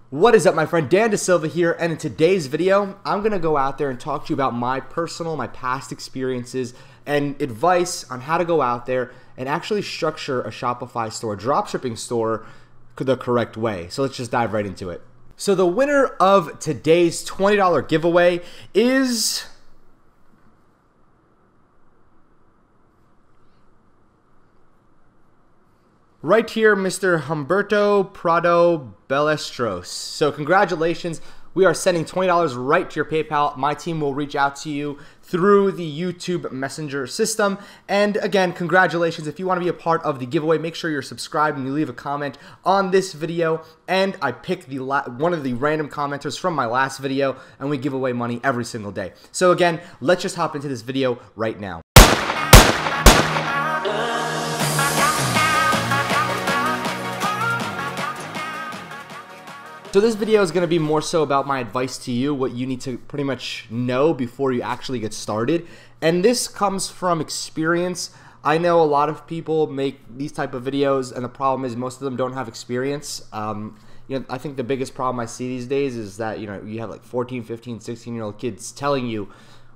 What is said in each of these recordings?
What is up, my friend? Dan Dasilva here, and in today's video, I'm going to go out there and talk to you about my past experiences and advice on how to go out there and actually structure a Shopify store, a dropshipping store, the correct way. So let's just dive right into it. So the winner of today's $20 giveaway is right here, Mr. Humberto Prado Ballesteros. So congratulations. We are sending $20 right to your PayPal. My team will reach out to you through the YouTube Messenger system. And again, congratulations. If you want to be a part of the giveaway, make sure you're subscribed and you leave a comment on this video. And I pick one of the random commenters from my last video, and we give away money every single day. So again, let's just hop into this video right now. So this video is going to be more so about my advice to you, what you need to pretty much know before you actually get started. And this comes from experience. I know a lot of people make these type of videos, and the problem is most of them don't have experience. I think the biggest problem I see these days is that you have like 14, 15, 16-year-old kids telling you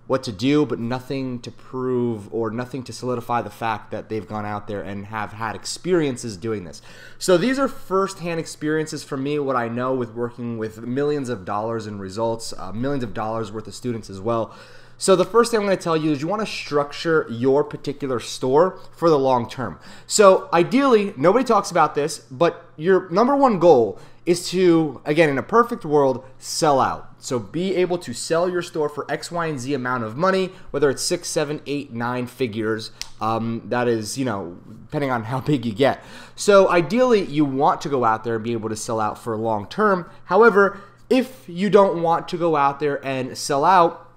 what to do, but nothing to prove or nothing to solidify the fact that they've gone out there and have had experiences doing this. So these are first-hand experiences from me, what I know with working with millions of dollars in results, millions of dollars worth of students as well. So the first thing I'm going to tell you is you want to structure your particular store for the long term. So ideally, nobody talks about this, but your number one goal is to, again, in a perfect world, sell out. So be able to sell your store for X, Y, and Z amount of money, whether it's 6, 7, 8, 9 figures. That is, depending on how big you get. So ideally, you want to go out there and be able to sell out for long term. However, if you don't want to go out there and sell out,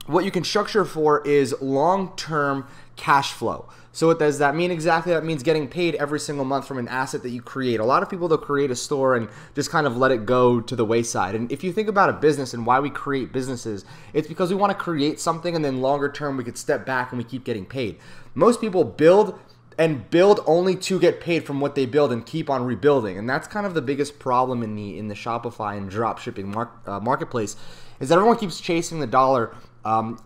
what you can structure for is long-term cash flow. So what does that mean exactly? That means getting paid every single month from an asset that you create. A lot of people, they'll create a store and just kind of let it go to the wayside. And if you think about a business and why we create businesses, it's because we want to create something and then longer term we could step back and we keep getting paid. Most people build only to get paid from what they build and keep on rebuilding. And that's kind of the biggest problem in the Shopify and dropshipping marketplace, is that everyone keeps chasing the dollar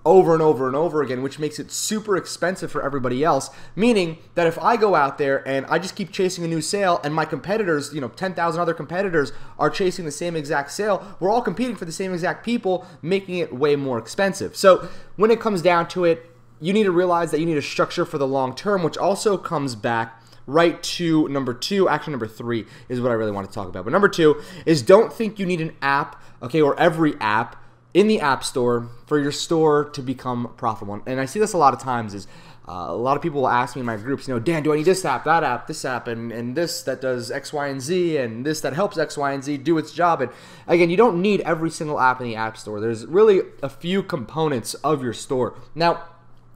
over and over and over again, which makes it super expensive for everybody else. Meaning that if I go out there and I just keep chasing a new sale and my competitors, 10,000 other competitors are chasing the same exact sale, we're all competing for the same exact people, making it way more expensive. So when it comes down to it, you need to realize that you need a structure for the long term, which also comes back right to number 2. Actually, number 3 is what I really want to talk about. But number 2 is don't think you need an app, okay, or every app in the App Store for your store to become profitable. And I see this a lot of times is a lot of people will ask me in my groups, Dan, do I need this app, this app, and this that does X, Y, and Z, and this that helps X, Y, and Z do its job. And again, you don't need every single app in the App Store. There's really a few components of your store. Now,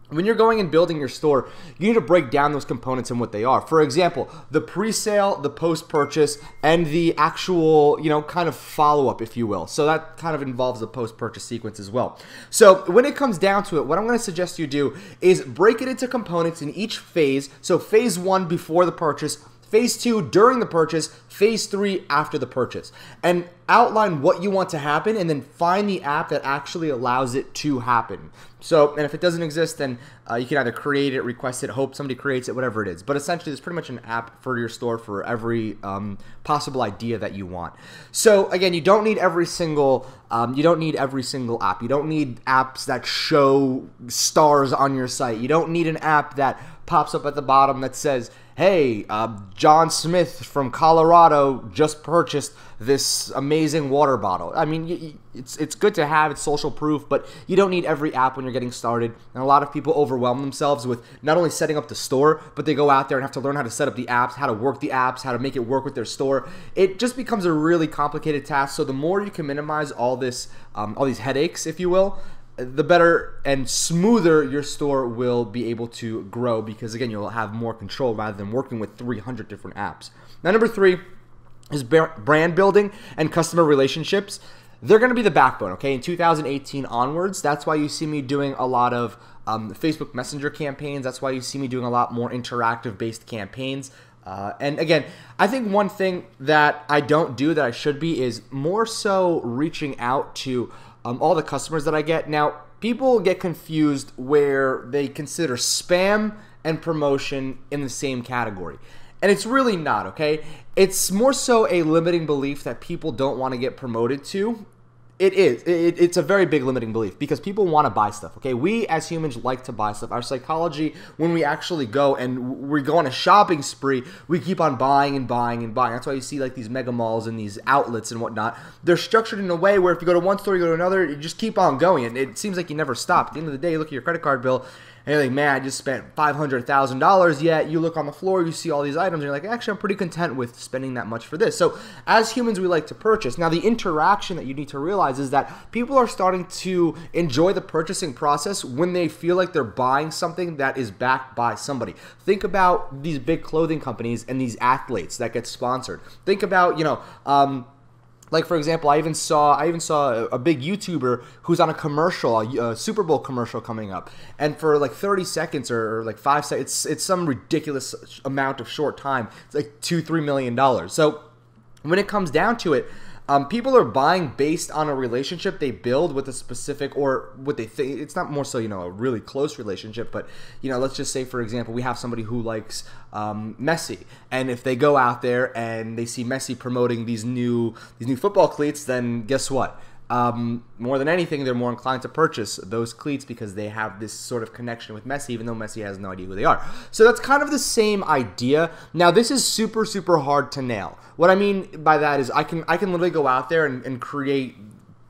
when you're going and building your store, you need to break down those components and what they are. For example, the pre-sale, the post-purchase, and the actual, kind of follow-up, if you will. So that kind of involves the post-purchase sequence as well. So when it comes down to it, what I'm going to suggest you do is break it into components in each phase. So phase 1 before the purchase, phase 2 during the purchase, phase 3 after the purchase, and outline what you want to happen, and then find the app that actually allows it to happen. So, and if it doesn't exist, then you can either create it, request it, hope somebody creates it, whatever it is. But essentially, there's pretty much an app for your store for every possible idea that you want. So again, you don't need every single app. You don't need apps that show stars on your site. You don't need an app that pops up at the bottom that says, hey, John Smith from Colorado just purchased this amazing water bottle. I mean, it's good to have, it's social proof, but you don't need every app when you're getting started. And a lot of people overwhelm themselves with not only setting up the store, but they go out there and have to learn how to set up the apps, how to work the apps, how to make it work with their store. It just becomes a really complicated task. So the more you can minimize all these headaches, if you will, the better and smoother your store will be able to grow, because again, you'll have more control rather than working with 300 different apps. Now, number 3 is brand building and customer relationships. They're going to be the backbone, okay? In 2018 onwards, that's why you see me doing a lot of Facebook Messenger campaigns. That's why you see me doing a lot more interactive based campaigns. And again, I think one thing that I don't do that I should be is more so reaching out to all the customers that I get. Now, people get confused where they consider spam and promotion in the same category. And it's really not, okay? It's more so a limiting belief that people don't want to get promoted to. It is. It's a very big limiting belief because people want to buy stuff, okay? We as humans like to buy stuff. Our psychology, when we actually go and we go on a shopping spree, we keep on buying and buying and buying. That's why you see like these mega malls and these outlets and whatnot. They're structured in a way where if you go to one store, you go to another, you just keep on going. And it seems like you never stop. At the end of the day, you look at your credit card bill, and you're like, man, I just spent $500,000, yet you look on the floor, you see all these items, and you're like, actually, I'm pretty content with spending that much for this. So as humans, we like to purchase. Now, the interaction that you need to realize is that people are starting to enjoy the purchasing process when they feel like they're buying something that is backed by somebody. Think about these big clothing companies and these athletes that get sponsored. Think about, like, for example, I even saw a big YouTuber who's on a commercial, a Super Bowl commercial coming up, and for like 30 seconds or like 5 seconds, it's some ridiculous amount of short time. It's like $2-3 million. So when it comes down to it, people are buying based on a relationship they build with a specific, or what they think. It's not more so, a really close relationship, but, let's just say, for example, we have somebody who likes Messi, and if they go out there and they see Messi promoting these new football cleats, then guess what? More than anything, they're more inclined to purchase those cleats because they have this sort of connection with Messi, even though Messi has no idea who they are. So that's kind of the same idea. Now, this is super, super hard to nail. What I mean by that is I can literally go out there and create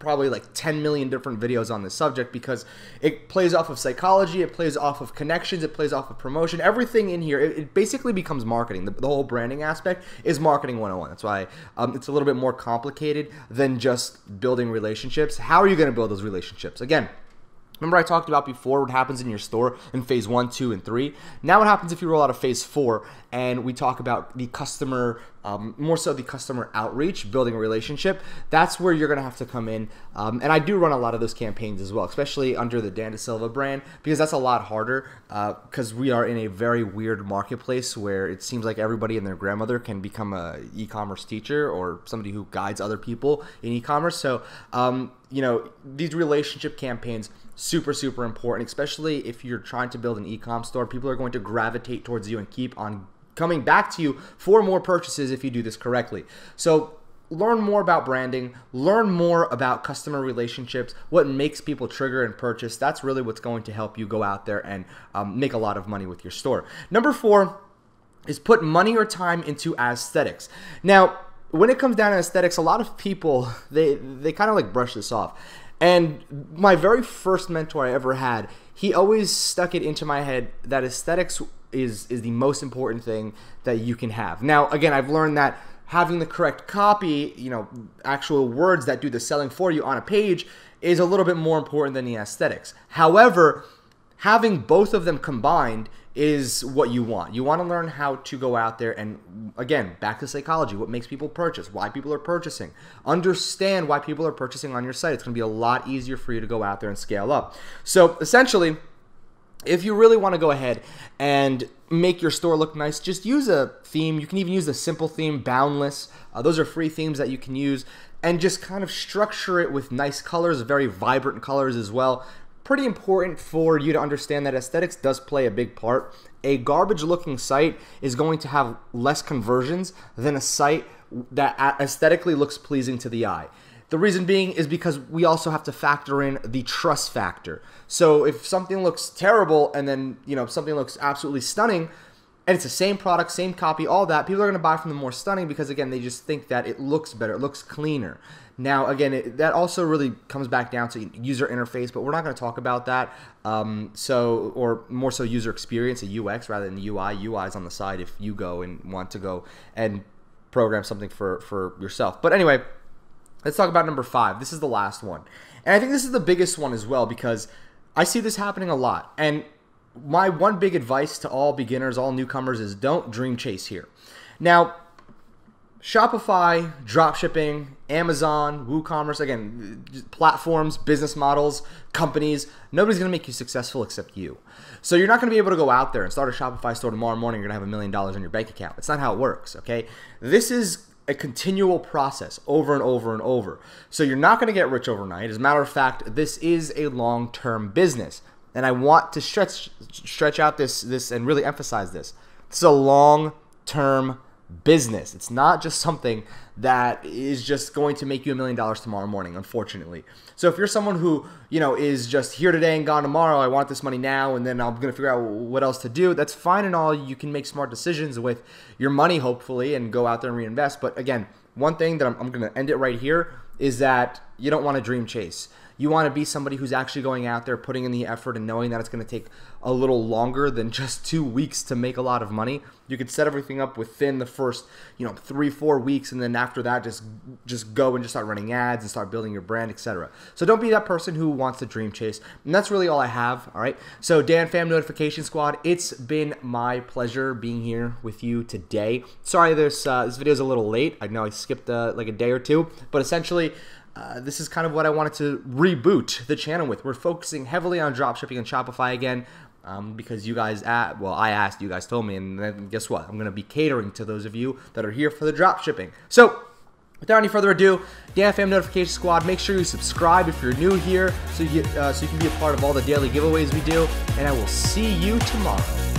probably like 10 million different videos on this subject because it plays off of psychology, it plays off of connections, it plays off of promotion. Everything in here, it basically becomes marketing. The whole branding aspect is marketing 101. That's why it's a little bit more complicated than just building relationships. How are you going to build those relationships? Again, remember I talked about before what happens in your store in phase 1, 2, and 3. Now what happens if you roll out of phase 4 and we talk about the customer, more so the customer outreach, building a relationship. That's where you're going to have to come in. And I do run a lot of those campaigns as well, especially under the Dan Dasilva brand, because that's a lot harder because we are in a very weird marketplace where it seems like everybody and their grandmother can become a e-commerce teacher or somebody who guides other people in e-commerce. So, these relationship campaigns, super, super important, especially if you're trying to build an e-com store. People are going to gravitate towards you and keep on coming back to you for more purchases if you do this correctly. So learn more about branding, learn more about customer relationships, what makes people trigger and purchase. That's really what's going to help you go out there and make a lot of money with your store. Number 4 is put money or time into aesthetics. Now, when it comes down to aesthetics, a lot of people, they kind of like brush this off. And my very first mentor I ever had, he always stuck it into my head that aesthetics is the most important thing that you can have. Now, again, I've learned that having the correct copy, actual words that do the selling for you on a page is a little bit more important than the aesthetics. However, having both of them combined is what you want. You want to learn how to go out there and, again, back to psychology, what makes people purchase, why people are purchasing. Understand why people are purchasing on your site. It's going to be a lot easier for you to go out there and scale up. So essentially, if you really want to go ahead and make your store look nice, just use a theme. You can even use the simple theme, Boundless. Those are free themes that you can use, and just kind of structure it with nice colors, very vibrant colors as well. Pretty important for you to understand that aesthetics does play a big part. A garbage looking site is going to have less conversions than a site that aesthetically looks pleasing to the eye. The reason being is because we also have to factor in the trust factor. So if something looks terrible and then something looks absolutely stunning, and it's the same product, same copy, all that, people are going to buy from the more stunning because, again, they just think that it looks better, it looks cleaner. Now, again, that also really comes back down to user interface, but we're not going to talk about that. Or more so user experience, a UX rather than UI. UI is on the side if you go and want to go and program something for yourself. But anyway, let's talk about number 5. This is the last one. And I think this is the biggest one as well because I see this happening a lot. And my one big advice to all beginners, all newcomers is don't dream chase here. Now, Shopify, dropshipping, Amazon, WooCommerce, again, platforms, business models, companies, nobody's going to make you successful except you. So you're not going to be able to go out there and start a Shopify store tomorrow morning. You're going to have $1 million in your bank account. It's not how it works, okay? This is a continual process over and over and over. So you're not going to get rich overnight. As a matter of fact, this is a long-term business. And I want to stretch out this and really emphasize this. It's a long-term business. It's not just something that is just going to make you $1 million tomorrow morning, unfortunately. So if you're someone who, is just here today and gone tomorrow, I want this money now, and then I'm going to figure out what else to do, that's fine and all. You can make smart decisions with your money, hopefully, and go out there and reinvest. But again, one thing that I'm going to end it right here is that you don't want to dream chase. You want to be somebody who's actually going out there, putting in the effort and knowing that it's going to take a little longer than just 2 weeks to make a lot of money. You could set everything up within the first, 3-4 weeks, and then after that, just go and just start running ads and start building your brand, etc. So don't be that person who wants to dream chase. And that's really all I have, all right? So Dan Fam Notification Squad, it's been my pleasure being here with you today. Sorry this video is a little late. I know I skipped like a day or two, but essentially, this is kind of what I wanted to reboot the channel with. We're focusing heavily on dropshipping and Shopify again because you guys, I asked, you guys told me, and then guess what? I'm going to be catering to those of you that are here for the dropshipping. So, without any further ado, Dan Fam Notification Squad, make sure you subscribe if you're new here so you can be a part of all the daily giveaways we do, and I will see you tomorrow.